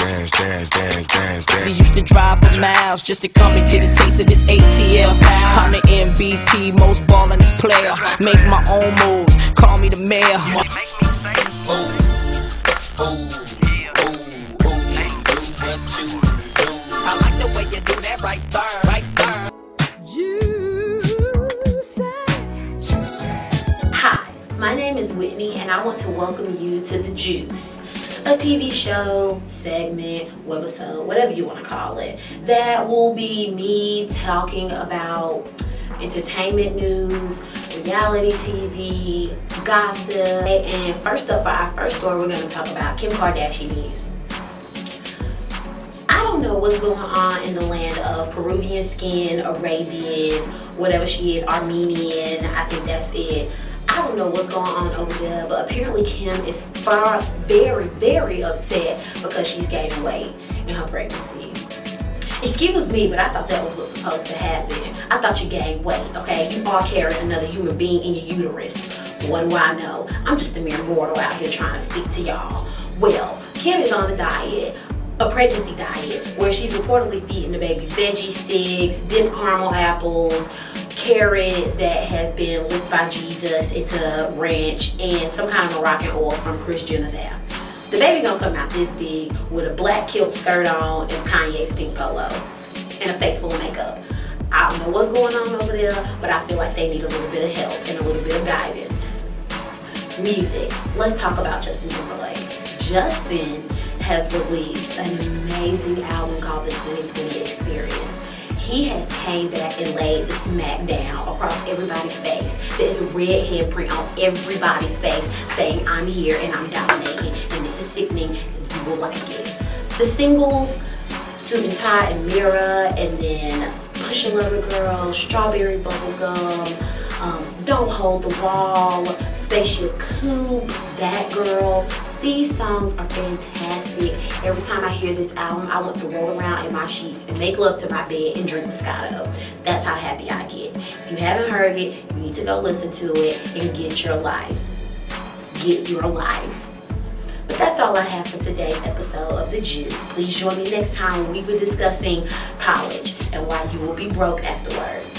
We used to drive for miles just to come and get a taste of this ATL. I'm the MVP, most ballin'est player. Make my own moves, call me the mayor. I like the way you do that right there, right there. Hi, my name is Whitney and I want to welcome you to The Juice, a TV show, segment, webisode, whatever you want to call it, that will be me talking about entertainment news, reality TV, gossip, and first up for our first story, we're going to talk about Kim Kardashian news. I don't know what's going on in the land of Peruvian skin, Arabian, whatever she is, Armenian, I think that's it. I don't know what's going on over there, but apparently Kim is very upset because she's gaining weight in her pregnancy. Excuse me, but I thought that was what's supposed to happen. I thought you gained weight, okay? You are carrying another human being in your uterus. What do I know? I'm just a mere mortal out here trying to speak to y'all. Well, Kim is on a diet, a pregnancy diet, where she's reportedly feeding the baby veggie sticks, dipped caramel apples, carrots that has been licked by Jesus into ranch, and some kind of Moroccan oil from Kris Jenner's hair. The baby gonna come out this big with a black kilt skirt on and Kanye's pink polo and a face full of makeup. I don't know what's going on over there, but I feel like they need a little bit of help and a little bit of guidance. Music. Let's talk about Justin Timberlake. Justin has released an amazing album called The 2020 Experience. He has came back and laid the smack down across everybody's face. There's a red handprint on everybody's face saying, I'm here and I'm dominating and this is sickening and you will like it. The singles, Suit and Tie and Mirror, and then Push a Lover Girl, Strawberry Bubblegum, Don't Hold the Wall, Spaceship Coupe, That Girl. These songs are fantastic. Every time I hear this album, I want to roll around in my sheets and make love to my bed and drink Moscato. That's how happy I get. If you haven't heard it, you need to go listen to it and get your life. Get your life. But that's all I have for today's episode of The Juice. Please join me next time when we will be discussing college and why you will be broke afterwards.